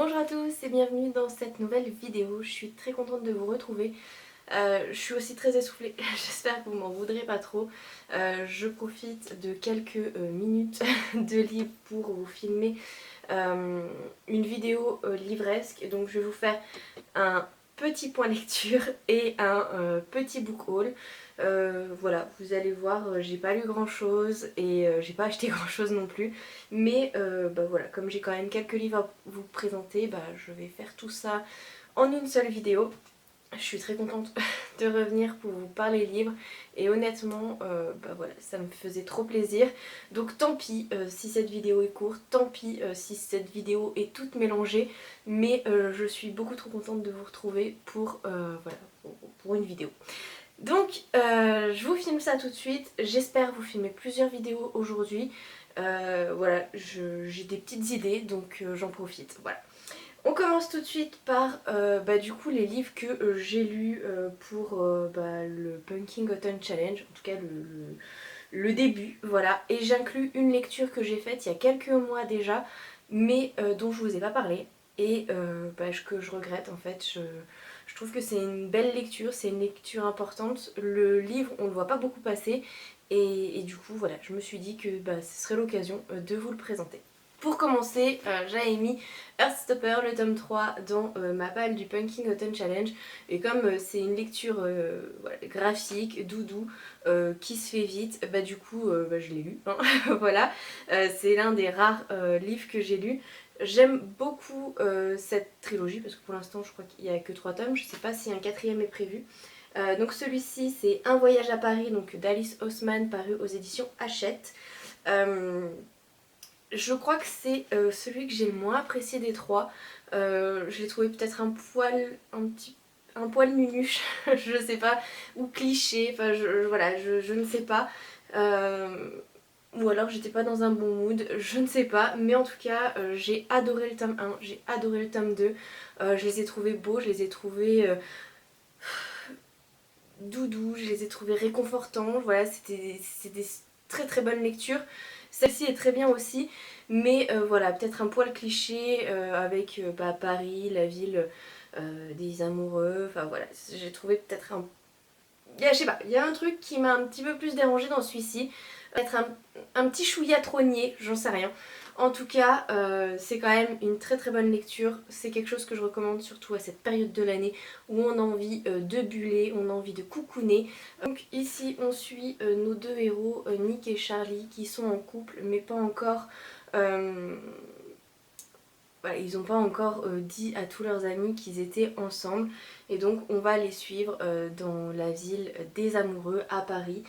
Bonjour à tous et bienvenue dans cette nouvelle vidéo. Je suis très contente de vous retrouver. Je suis aussi très essoufflée, j'espère que vous m'en voudrez pas trop. Je profite de quelques minutes de libre pour vous filmer une vidéo livresque. Donc je vais vous faire un petit point lecture et un petit book haul. Voilà, vous allez voir, j'ai pas lu grand chose et j'ai pas acheté grand chose non plus. Mais voilà, comme j'ai quand même quelques livres à vous présenter, je vais faire tout ça en une seule vidéo. Je suis très contente de revenir pour vous parler livres et honnêtement voilà, ça me faisait trop plaisir. Donc tant pis si cette vidéo est courte, tant pis si cette vidéo est toute mélangée, mais je suis beaucoup trop contente de vous retrouver pour, voilà, pour une vidéo. Donc je vous filme ça tout de suite, j'espère vous filmer plusieurs vidéos aujourd'hui. Voilà, j'ai des petites idées donc j'en profite, voilà. On commence tout de suite par du coup les livres que j'ai lus pour le Pumpkin Autumn Challenge, en tout cas le début, voilà. Et j'inclus une lecture que j'ai faite il y a quelques mois déjà, mais dont je vous ai pas parlé et que je regrette en fait. Je trouve que c'est une belle lecture, c'est une lecture importante. Le livre, on ne le voit pas beaucoup passer et du coup voilà, je me suis dit que ce serait l'occasion de vous le présenter. Pour commencer, j'avais mis Heartstopper, le tome 3, dans ma palle du Pumpkin Autumn Challenge. Et comme c'est une lecture voilà, graphique, doudou, qui se fait vite, du coup je l'ai lu. Hein. Voilà, c'est l'un des rares livres que j'ai lu. J'aime beaucoup cette trilogie parce que pour l'instant je crois qu'il n'y a que 3 tomes. Je ne sais pas si un quatrième est prévu. Donc celui-ci c'est Un voyage à Paris donc d'Alice Oseman, paru aux éditions Hachette. Je crois que c'est celui que j'ai le moins apprécié des trois. Je l'ai trouvé peut-être un poil nunuche, je sais pas, ou cliché, enfin voilà, je ne sais pas. Ou alors j'étais pas dans un bon mood, je ne sais pas, mais en tout cas j'ai adoré le tome 1, j'ai adoré le tome 2, je les ai trouvés beaux, je les ai trouvés doudous, je les ai trouvés réconfortants, voilà, c'était des très très bonnes lectures. Celle-ci est très bien aussi, mais voilà, peut-être un poil cliché avec Paris, la ville des amoureux, enfin voilà, j'ai trouvé peut-être un... Je sais pas, il y a un truc qui m'a un petit peu plus dérangé dans celui-ci, peut-être un petit chouïa trogné, j'en sais rien. En tout cas, c'est quand même une très très bonne lecture. C'est quelque chose que je recommande surtout à cette période de l'année où on a envie de buller, on a envie de coucouner. Donc ici on suit nos deux héros, Nick et Charlie, qui sont en couple mais pas encore... voilà, ils n'ont pas encore dit à tous leurs amis qu'ils étaient ensemble. Et donc on va les suivre dans la ville des amoureux à Paris.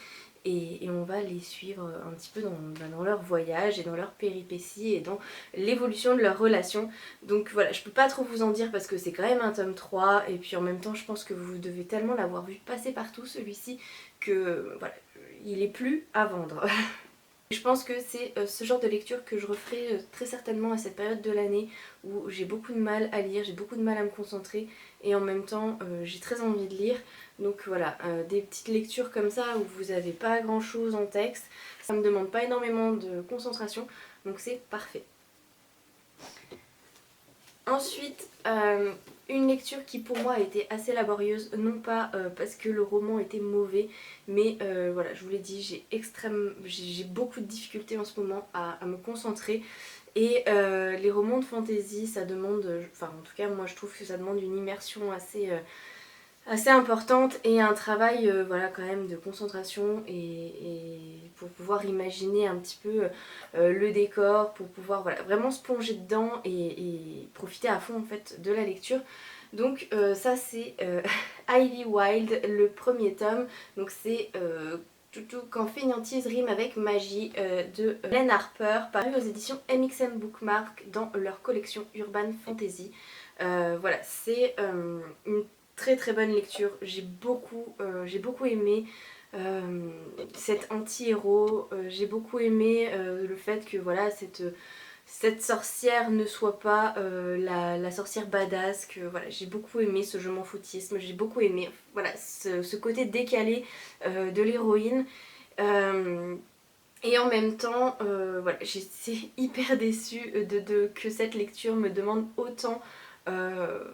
Et on va les suivre un petit peu dans leur voyage et dans leur péripéties et dans l'évolution de leur relation. Donc voilà, je peux pas trop vous en dire parce que c'est quand même un tome 3 et puis en même temps je pense que vous devez tellement l'avoir vu passer partout celui-ci que voilà, il est plus à vendre. Je pense que c'est ce genre de lecture que je referai très certainement à cette période de l'année où j'ai beaucoup de mal à lire, j'ai beaucoup de mal à me concentrer et en même temps j'ai très envie de lire. Donc voilà, des petites lectures comme ça où vous n'avez pas grand chose en texte, ça me demande pas énormément de concentration, donc c'est parfait. Ensuite, une lecture qui pour moi a été assez laborieuse, non pas parce que le roman était mauvais, mais voilà, je vous l'ai dit, j'ai beaucoup de difficultés en ce moment à me concentrer. Et les romans de fantasy, ça demande, enfin en tout cas moi je trouve que ça demande une immersion assez importante et un travail voilà, quand même de concentration et pour pouvoir imaginer un petit peu le décor, pour pouvoir voilà, vraiment se plonger dedans et profiter à fond en fait de la lecture. Donc ça c'est Ivy Wild, le premier tome, donc c'est tout quand fainéantise rime avec magie de Len Harper, paru aux éditions MXM Bookmark dans leur collection Urban Fantasy. Voilà, c'est une très très bonne lecture, j'ai beaucoup aimé cet anti-héros, j'ai beaucoup aimé le fait que voilà, cette sorcière ne soit pas la sorcière badass, que voilà, j'ai beaucoup aimé ce je m'en foutisme, j'ai beaucoup aimé voilà, ce côté décalé de l'héroïne. Et en même temps, voilà, j'étais hyper déçue que cette lecture me demande autant, euh,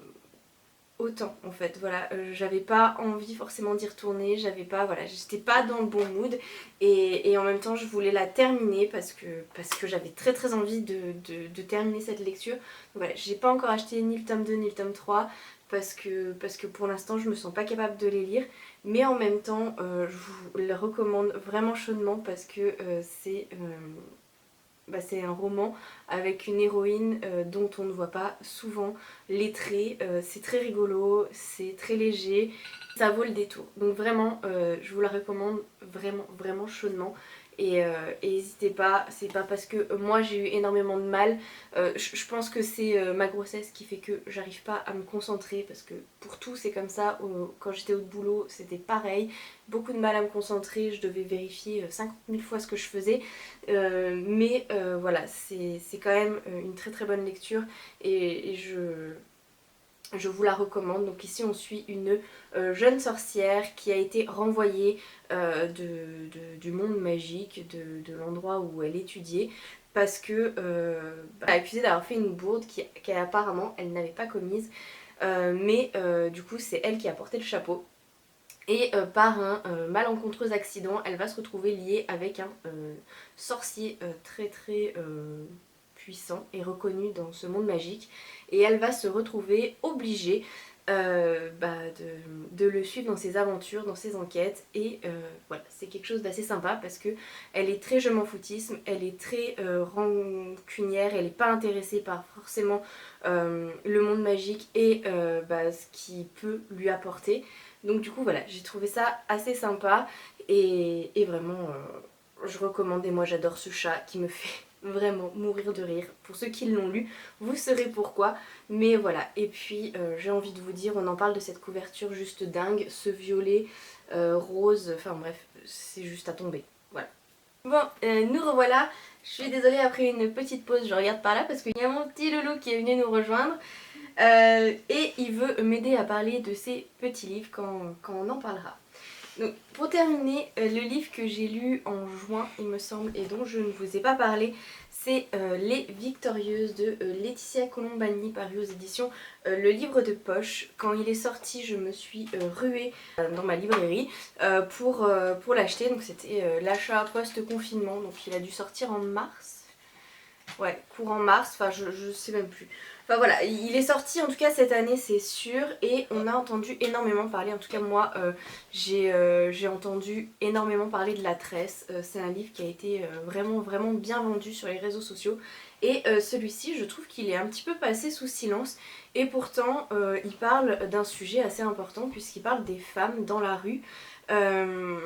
autant en fait. Voilà, j'avais pas envie forcément d'y retourner, voilà, j'étais pas dans le bon mood. Et en même temps, je voulais la terminer parce que j'avais très très envie de terminer cette lecture. Donc voilà, j'ai pas encore acheté ni le tome 2 ni le tome 3 parce que pour l'instant, je me sens pas capable de les lire. Mais en même temps, je vous les recommande vraiment chaudement parce que c'est un roman avec une héroïne dont on ne voit pas souvent les traits. C'est très rigolo, c'est très léger, ça vaut le détour. Donc vraiment, je vous la recommande vraiment, vraiment chaudement. Et n'hésitez pas, c'est pas parce que moi j'ai eu énormément de mal, je pense que c'est ma grossesse qui fait que j'arrive pas à me concentrer parce que pour tout c'est comme ça, quand j'étais au boulot c'était pareil, beaucoup de mal à me concentrer, je devais vérifier 50 000 fois ce que je faisais. Voilà, c'est quand même une très très bonne lecture et je vous la recommande. Donc ici on suit une jeune sorcière qui a été renvoyée du monde magique, de l'endroit où elle étudiait, parce que elle est accusée d'avoir fait une bourde qu'apparemment elle n'avait pas commise. Du coup c'est elle qui a porté le chapeau. Et par un malencontreux accident, elle va se retrouver liée avec un sorcier très très puissant et reconnu dans ce monde magique. Et elle va se retrouver obligée de le suivre dans ses aventures, dans ses enquêtes. Et voilà, c'est quelque chose d'assez sympa parce que elle est très je m'en foutisme, elle est très rancunière, elle n'est pas intéressée par forcément le monde magique et ce qu'il peut lui apporter. Donc du coup voilà, j'ai trouvé ça assez sympa et vraiment je recommande. Et moi j'adore ce chat qui me fait vraiment mourir de rire. Pour ceux qui l'ont lu, vous saurez pourquoi. Mais voilà, et puis j'ai envie de vous dire, on en parle de cette couverture juste dingue, ce violet, rose, enfin bref, c'est juste à tomber. Voilà. Bon, nous revoilà. Je suis désolée, après une petite pause, je regarde par là parce qu'il y a mon petit loulou qui est venu nous rejoindre. Et il veut m'aider à parler de ces petits livres quand on en parlera. Donc, pour terminer, le livre que j'ai lu en juin, il me semble, et dont je ne vous ai pas parlé, c'est Les Victorieuses de Laetitia Colombani, paru aux éditions Le Livre de Poche. Quand il est sorti, je me suis ruée dans ma librairie pour l'acheter. Donc c'était l'achat post-confinement, donc il a dû sortir en mars. Ouais, courant mars, enfin je sais même plus. Enfin voilà, il est sorti en tout cas cette année, c'est sûr, et on a entendu énormément parler, en tout cas moi j'ai entendu énormément parler de La Tresse. C'est un livre qui a été vraiment vraiment bien vendu sur les réseaux sociaux, et celui-ci je trouve qu'il est un petit peu passé sous silence, et pourtant il parle d'un sujet assez important puisqu'il parle des femmes dans la rue. Euh,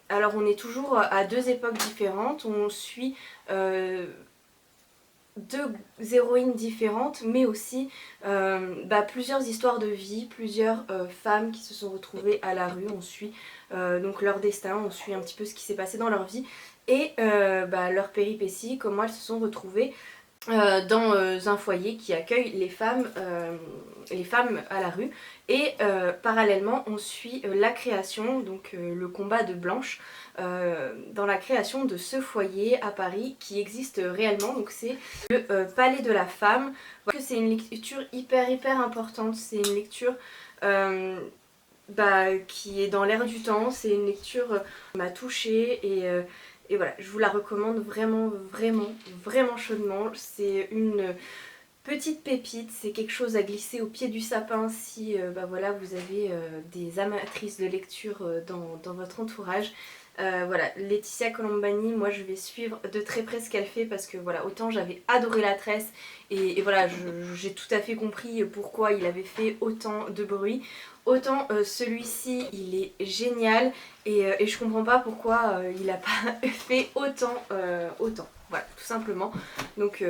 alors on est toujours à deux époques différentes, on suit deux héroïnes différentes, mais aussi plusieurs histoires de vie, plusieurs femmes qui se sont retrouvées à la rue. On suit donc leur destin, on suit un petit peu ce qui s'est passé dans leur vie et leurs péripéties, comment elles se sont retrouvées dans un foyer qui accueille les femmes à la rue. Et parallèlement on suit la création, donc le combat de Blanche dans la création de ce foyer à Paris qui existe réellement. Donc c'est le Palais de la Femme. Voilà, c'est une lecture hyper hyper importante, c'est une lecture qui est dans l'air du temps, c'est une lecture qui m'a touchée et voilà, je vous la recommande vraiment, vraiment, vraiment chaudement. C'est une petite pépite, c'est quelque chose à glisser au pied du sapin si voilà, vous avez des amatrices de lecture dans votre entourage. Voilà, Laetitia Colombani, moi je vais suivre de très près ce qu'elle fait parce que voilà, autant j'avais adoré La Tresse et voilà, j'ai tout à fait compris pourquoi il avait fait autant de bruit. Autant celui-ci il est génial et je comprends pas pourquoi il n'a pas fait autant. Voilà, tout simplement. Donc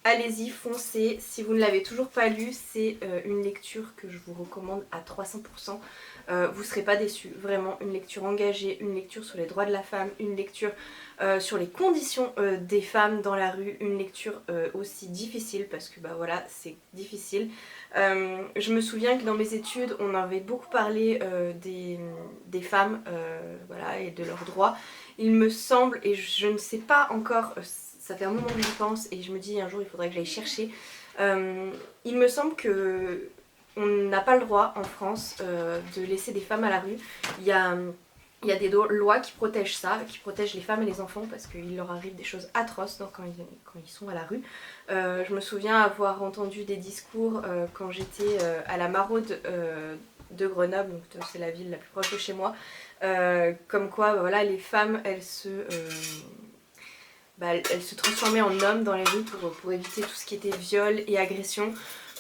allez-y, foncez. Si vous ne l'avez toujours pas lu, c'est une lecture que je vous recommande à 300%. vous serez pas déçus. Vraiment une lecture engagée, une lecture sur les droits de la femme, une lecture sur les conditions des femmes dans la rue, une lecture aussi difficile parce que bah voilà c'est difficile. Je me souviens que dans mes études on avait beaucoup parlé des femmes voilà, et de leurs droits. Il me semble, et je ne sais pas encore, ça fait un moment que j'y pense et je me dis un jour il faudrait que j'aille chercher, il me semble que on n'a pas le droit en France de laisser des femmes à la rue. Il y a des lois qui protègent ça, qui protègent les femmes et les enfants parce qu'il leur arrive des choses atroces quand ils sont à la rue. Je me souviens avoir entendu des discours quand j'étais à la Maraude de Grenoble, donc c'est la ville la plus proche de chez moi, comme quoi bah, voilà, les femmes elles se transformaient en hommes dans les rues pour éviter tout ce qui était viol et agression.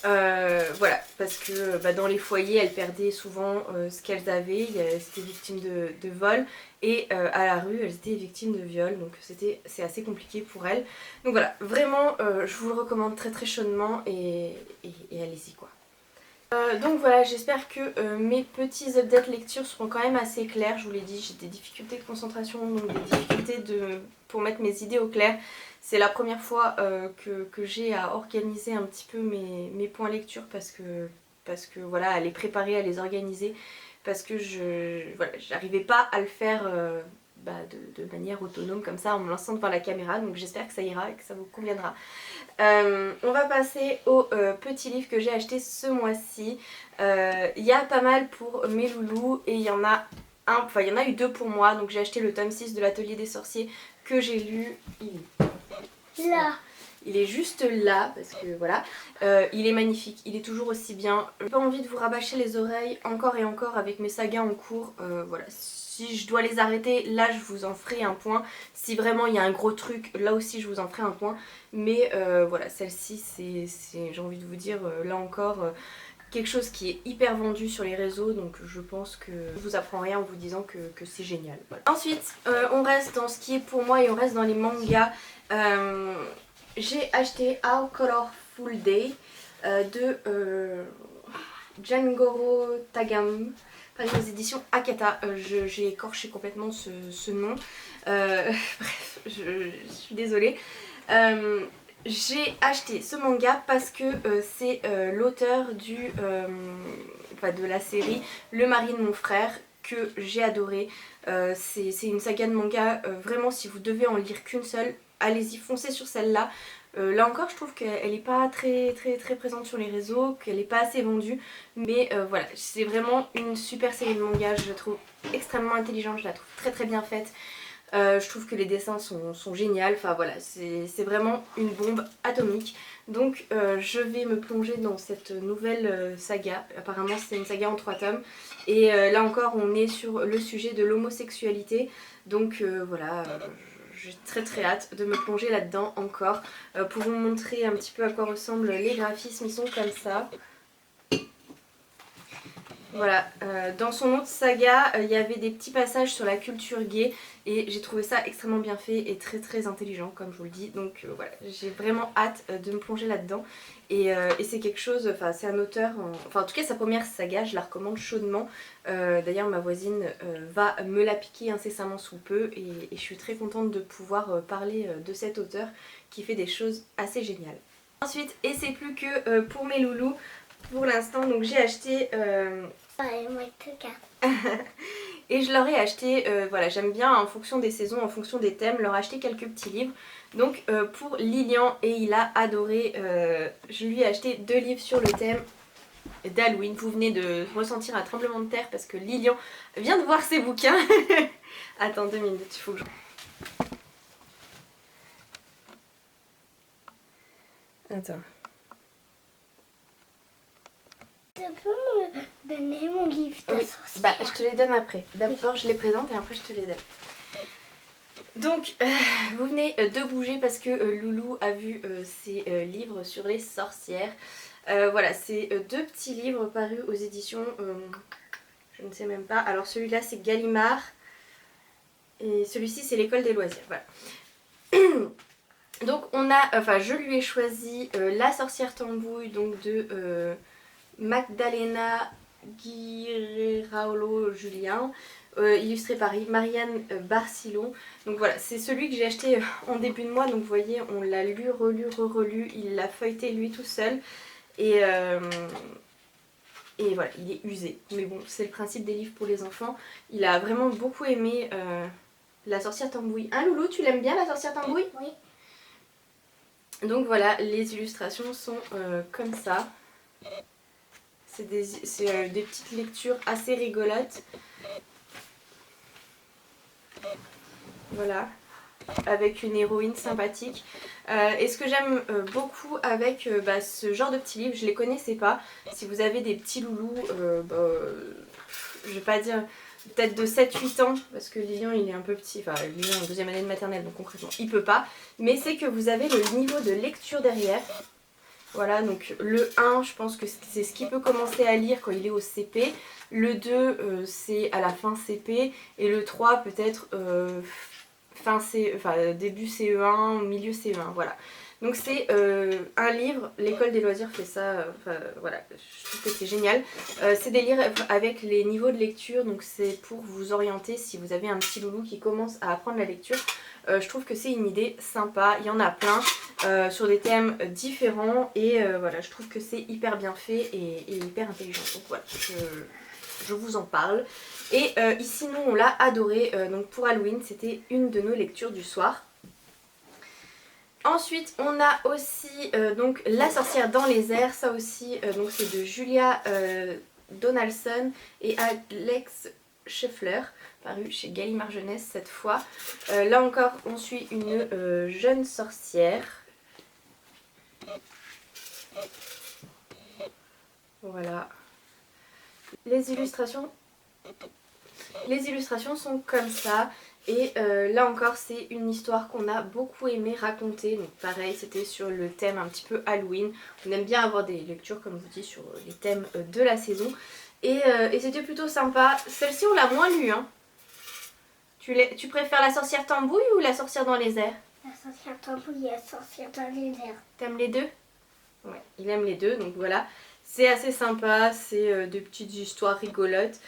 Voilà, parce que bah, dans les foyers, elles perdaient souvent ce qu'elles avaient, elles étaient victimes de vol, et à la rue, elles étaient victimes de viol, donc c'est assez compliqué pour elles. Donc voilà, vraiment, je vous le recommande très très chaudement, et allez-y quoi. Donc voilà, j'espère que mes petits updates lecture seront quand même assez clairs. Je vous l'ai dit, j'ai des difficultés de concentration, donc des difficultés pour mettre mes idées au clair. C'est la première fois que j'ai à organiser un petit peu mes points lecture parce que voilà, à les préparer, à les organiser, parce que j'arrivais pas à le faire de manière autonome comme ça en me lançant devant la caméra, donc j'espère que ça ira et que ça vous conviendra. On va passer au petit livre que j'ai acheté ce mois-ci. Il y a pas mal pour mes loulous et il y en a eu deux pour moi, donc j'ai acheté le tome 6 de l'Atelier des Sorciers que j'ai lu. Là. Il est juste là parce que voilà, il est magnifique, il est toujours aussi bien. J'ai pas envie de vous rabâcher les oreilles encore et encore avec mes sagas en cours. Voilà, si je dois les arrêter, là je vous en ferai un point. Si vraiment il y a un gros truc, là aussi je vous en ferai un point. Mais voilà, celle-ci c'est j'ai envie de vous dire, là encore, quelque chose qui est hyper vendu sur les réseaux, donc je pense que je vous apprends rien en vous disant que c'est génial. Voilà. Ensuite, on reste dans ce qui est pour moi et on reste dans les mangas. J'ai acheté How Colorful Day de Jangoro Tagam, pareil aux éditions Akata. J'ai écorché complètement ce nom. Bref, je suis désolée. J'ai acheté ce manga parce que c'est l'auteur de la série Le mari de mon frère que j'ai adoré. C'est une saga de manga, vraiment si vous devez en lire qu'une seule, allez-y, foncez sur celle-là. Là encore je trouve qu'elle n'est pas très présente sur les réseaux, qu'elle n'est pas assez vendue, mais voilà, c'est vraiment une super série de mangas, je la trouve extrêmement intelligente, je la trouve très bien faite. Je trouve que les dessins sont géniaux, enfin voilà, c'est vraiment une bombe atomique. Donc je vais me plonger dans cette nouvelle saga, apparemment c'est une saga en 3 tomes. Et là encore on est sur le sujet de l'homosexualité, donc voilà, j'ai très hâte de me plonger là-dedans encore. Pour vous montrer un petit peu à quoi ressemblent les graphismes, ils sont comme ça. Voilà, dans son autre saga, il y avait des petits passages sur la culture gay et j'ai trouvé ça extrêmement bien fait et très intelligent comme je vous le dis. Donc voilà, j'ai vraiment hâte de me plonger là-dedans et c'est quelque chose, enfin c'est un auteur, en tout cas sa première saga, je la recommande chaudement. D'ailleurs ma voisine va me la piquer incessamment sous peu et je suis très contente de pouvoir parler de cet auteur qui fait des choses assez géniales. Ensuite, et c'est plus que pour mes loulous, pour l'instant, donc j'ai acheté... et je leur ai acheté, voilà, j'aime bien en fonction des saisons, en fonction des thèmes, leur acheter quelques petits livres. Donc pour Lilian, et il a adoré, je lui ai acheté 2 livres sur le thème d'Halloween. Vous venez de ressentir un tremblement de terre parce que Lilian vient de voir ses bouquins. Attends 2 minutes, il faut que je... Attends. Tu peux me donner mon livre de Oui, bah, je te les donne après. D'abord je les présente et après je te les donne. Donc vous venez de bouger parce que Loulou a vu ses livres sur les sorcières. Voilà, c'est 2 petits livres parus aux éditions, je ne sais même pas. Alors celui-là c'est Gallimard et celui-ci c'est l'École des loisirs. Voilà. Donc on a, enfin je lui ai choisi La sorcière tambouille donc de Magdalena Guiraolo Julien, illustré par Marianne Barcillon. Donc voilà, c'est celui que j'ai acheté en début de mois, donc vous voyez, on l'a lu, relu, relu, il l'a feuilleté lui tout seul. Et voilà, il est usé. Mais bon, c'est le principe des livres pour les enfants. Il a vraiment beaucoup aimé La Sorcière Tambouille. Hein Loulou, tu l'aimes bien La Sorcière Tambouille? Oui. Donc voilà, les illustrations sont comme ça. C'est des petites lectures assez rigolotes. Voilà, avec une héroïne sympathique. Et ce que j'aime beaucoup avec ce genre de petits livres, je les connaissais pas. Si vous avez des petits loulous, je vais pas dire peut-être de 7-8 ans, parce que Lilian il est un peu petit, enfin Lilian est en 2e année de maternelle, donc concrètement il peut pas. Mais c'est que vous avez le niveau de lecture derrière. Voilà, donc le 1, je pense que c'est ce qu'il peut commencer à lire quand il est au CP. Le 2, c'est à la fin CP. Et le 3, peut-être début CE1, milieu CE1, voilà. Donc c'est un livre, l'école des loisirs fait ça, voilà, je trouve que c'est génial. C'est des livres avec les niveaux de lecture, donc c'est pour vous orienter si vous avez un petit loulou qui commence à apprendre la lecture. Je trouve que c'est une idée sympa, il y en a plein sur des thèmes différents et voilà, je trouve que c'est hyper bien fait et hyper intelligent. Donc voilà, je vous en parle. Et ici nous on l'a adoré, donc pour Halloween c'était une de nos lectures du soir. Ensuite on a aussi donc La Sorcière dans les airs, ça aussi donc c'est de Julia Donaldson et Alex Scheffler, paru chez Gallimard Jeunesse cette fois. Là encore on suit une jeune sorcière. Voilà. Les illustrations sont comme ça. Et là encore c'est une histoire qu'on a beaucoup aimé raconter. Donc pareil, c'était sur le thème un petit peu Halloween. On aime bien avoir des lectures comme je vous dis sur les thèmes de la saison. Et c'était plutôt sympa. Celle-ci on l'a moins lue hein. Tu préfères La Sorcière Tambouille ou La Sorcière dans les airs? La Sorcière Tambouille et La Sorcière dans les airs. T'aimes les deux? Ouais, il aime les deux, donc voilà. C'est assez sympa, c'est des petites histoires rigolotes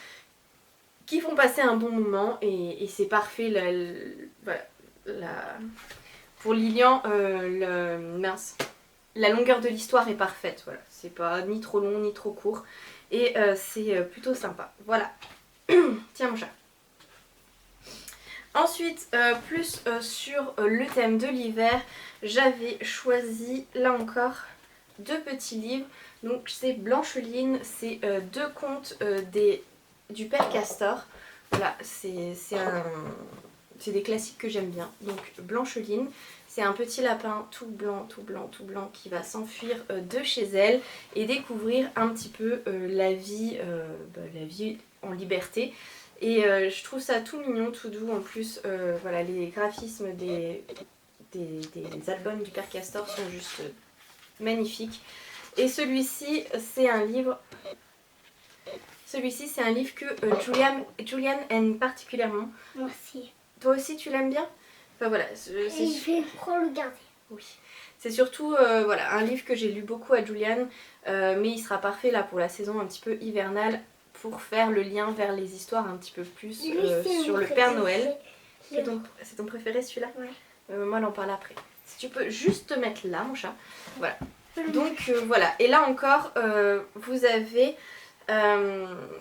qui font passer un bon moment et c'est parfait. Pour Lilian, la longueur de l'histoire est parfaite. Voilà. C'est pas ni trop long ni trop court et c'est plutôt sympa. Voilà. Tiens mon chat. Ensuite, plus sur le thème de l'hiver, j'avais choisi là encore 2 petits livres. Donc c'est Blancheline, c'est 2 contes du Père Castor. Voilà, c'est des classiques que j'aime bien. Donc Blancheline, c'est un petit lapin tout blanc, tout blanc, tout blanc qui va s'enfuir de chez elle et découvrir un petit peu la vie en liberté. Et je trouve ça tout mignon, tout doux. En plus, voilà, les graphismes des albums du Père Castor sont juste magnifiques. Et celui-ci, c'est un livre... Celui-ci, c'est un livre que Julian aime particulièrement. Moi aussi. Toi aussi, tu l'aimes bien? Enfin voilà. Je vais trop le garder. Oui. C'est surtout voilà, un livre que j'ai lu beaucoup à Julian, mais il sera parfait là pour la saison un petit peu hivernale pour faire le lien vers les histoires un petit peu plus sur le Père Noël. C'est ton préféré celui-là? Ouais. Moi, on en parle après. Si tu peux juste te mettre là, mon chat. Voilà. Donc voilà. Et là encore, vous avez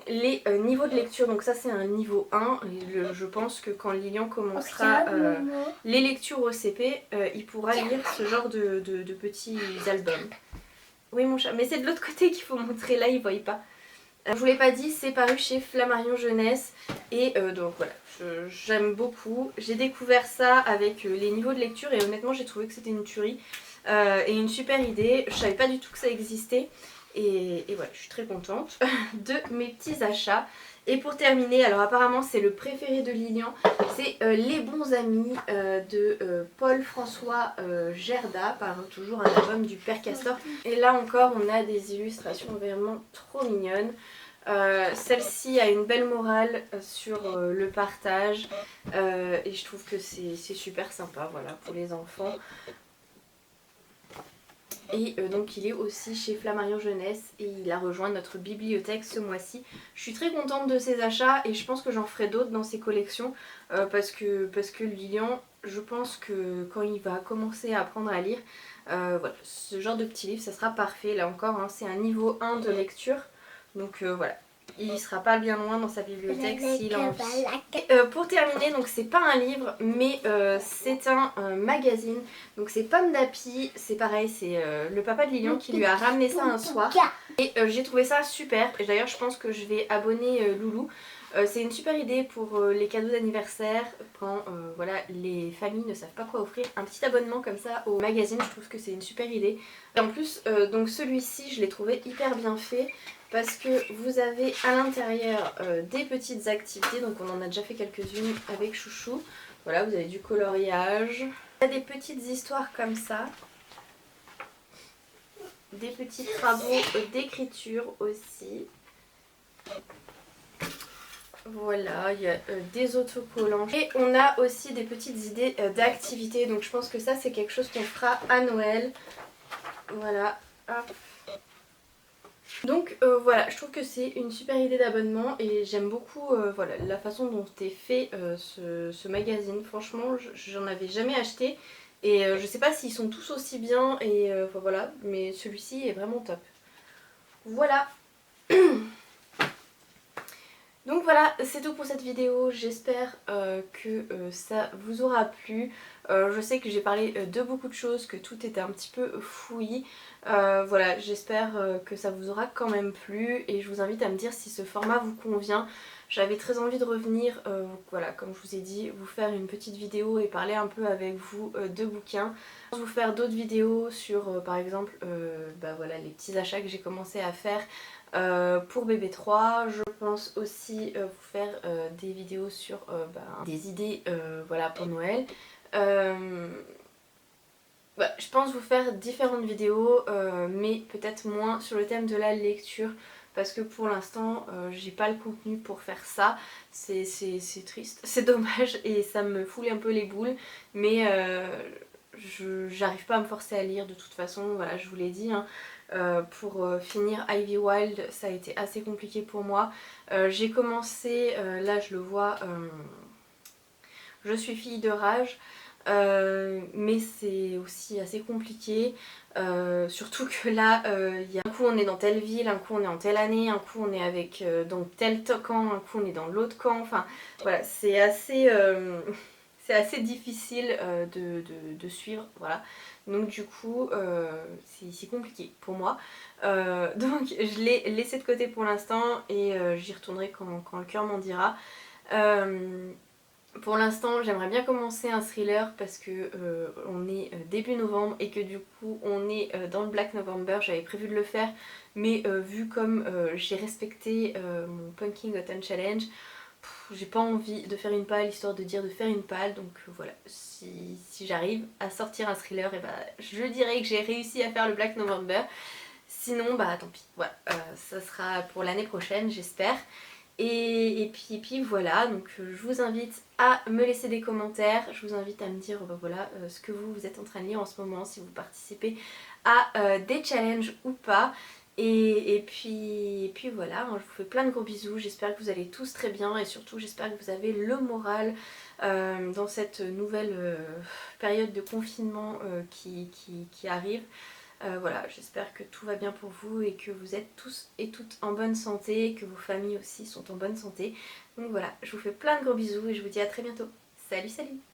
les niveaux de lecture. Donc ça c'est un niveau 1 et je pense que quand Lilian commencera les lectures au CP, il pourra lire ce genre de petits albums. Oui mon chat, mais c'est de l'autre côté qu'il faut montrer, là il ne voit pas. Je vous l'ai pas dit, c'est paru chez Flammarion Jeunesse et donc voilà, j'aime beaucoup. J'ai découvert ça avec les niveaux de lecture et honnêtement j'ai trouvé que c'était une tuerie et une super idée. Je savais pas du tout que ça existait. Et voilà, je suis très contente de mes petits achats. Et pour terminer, alors apparemment c'est le préféré de Lilian, c'est Les Bons Amis de Paul-François Gerda, par toujours un album du Père Castor. Et là encore on a des illustrations vraiment trop mignonnes. Celle-ci a une belle morale sur le partage et je trouve que c'est super sympa, voilà, pour les enfants. Et donc il est aussi chez Flammarion Jeunesse et il a rejoint notre bibliothèque ce mois-ci. Je suis très contente de ses achats et je pense que j'en ferai d'autres dans ses collections parce que Lilian, je pense que quand il va commencer à apprendre à lire, voilà, ce genre de petit livre ça sera parfait. Là encore hein, c'est un niveau 1 de lecture donc voilà. Il sera pas bien loin dans sa bibliothèque s'il a envie. Pour terminer, donc c'est pas un livre mais c'est un magazine. Donc c'est Pomme d'Api, c'est pareil, c'est le papa de Lilian qui lui a ramené ça un soir. Et j'ai trouvé ça super. Et d'ailleurs je pense que je vais abonner Loulou. C'est une super idée pour les cadeaux d'anniversaire quand voilà, les familles ne savent pas quoi offrir. Un petit abonnement comme ça au magazine, je trouve que c'est une super idée. Et en plus, donc celui-ci, je l'ai trouvé hyper bien fait parce que vous avez à l'intérieur des petites activités. Donc on en a déjà fait quelques-unes avec Chouchou. Voilà, vous avez du coloriage. Il y a des petites histoires comme ça. Des petits travaux d'écriture aussi. Voilà, il y a des autocollants. Et on a aussi des petites idées d'activités. Donc je pense que ça c'est quelque chose qu'on fera à Noël. Voilà, hop. Donc voilà, je trouve que c'est une super idée d'abonnement et j'aime beaucoup voilà, la façon dont est fait ce magazine. Franchement, j'en avais jamais acheté et je sais pas s'ils sont tous aussi bien et enfin, voilà, mais celui-ci est vraiment top. Voilà. Donc voilà, c'est tout pour cette vidéo, j'espère que ça vous aura plu. Je sais que j'ai parlé de beaucoup de choses, que tout était un petit peu fouillis. Voilà, j'espère que ça vous aura quand même plu et je vous invite à me dire si ce format vous convient. J'avais très envie de revenir, voilà, comme je vous ai dit, vous faire une petite vidéo et parler un peu avec vous de bouquins. Vous faire d'autres vidéos sur par exemple bah voilà, les petits achats que j'ai commencé à faire pour bébé 3. Je pense aussi vous faire des vidéos sur des idées voilà, pour Noël. Je pense vous faire différentes vidéos mais peut-être moins sur le thème de la lecture parce que pour l'instant j'ai pas le contenu pour faire ça. C'est triste, c'est dommage et ça me fout un peu les boules mais j'arrive pas à me forcer à lire de toute façon, voilà, je vous l'ai dit hein. Pour finir Ivy Wild ça a été assez compliqué pour moi. J'ai commencé, là je le vois, Je suis fille de rage. Mais c'est aussi assez compliqué, surtout que là un coup on est dans telle ville, un coup on est en telle année, un coup on est avec dans tel camp, un coup on est dans l'autre camp, enfin voilà, c'est assez difficile de suivre, voilà. Donc du coup c'est compliqué pour moi, donc je l'ai laissé de côté pour l'instant et j'y retournerai quand le cœur m'en dira. Pour l'instant j'aimerais bien commencer un thriller parce que on est début novembre et que du coup on est dans le Black November. J'avais prévu de le faire mais vu comme j'ai respecté mon Pumpkin Autumn Challenge, j'ai pas envie de faire une palle histoire de dire de faire une palle. Donc voilà, si j'arrive à sortir un thriller, et bah, je dirais que j'ai réussi à faire le Black November. Sinon bah tant pis, voilà, ça sera pour l'année prochaine j'espère. Et puis voilà, donc je vous invite à me laisser des commentaires, je vous invite à me dire voilà, ce que vous êtes en train de lire en ce moment, si vous participez à des challenges ou pas. Et puis voilà, je vous fais plein de gros bisous, j'espère que vous allez tous très bien et surtout j'espère que vous avez le moral dans cette nouvelle période de confinement qui arrive. Voilà, j'espère que tout va bien pour vous et que vous êtes tous et toutes en bonne santé, que vos familles aussi sont en bonne santé. Donc voilà, je vous fais plein de gros bisous et je vous dis à très bientôt. Salut, salut!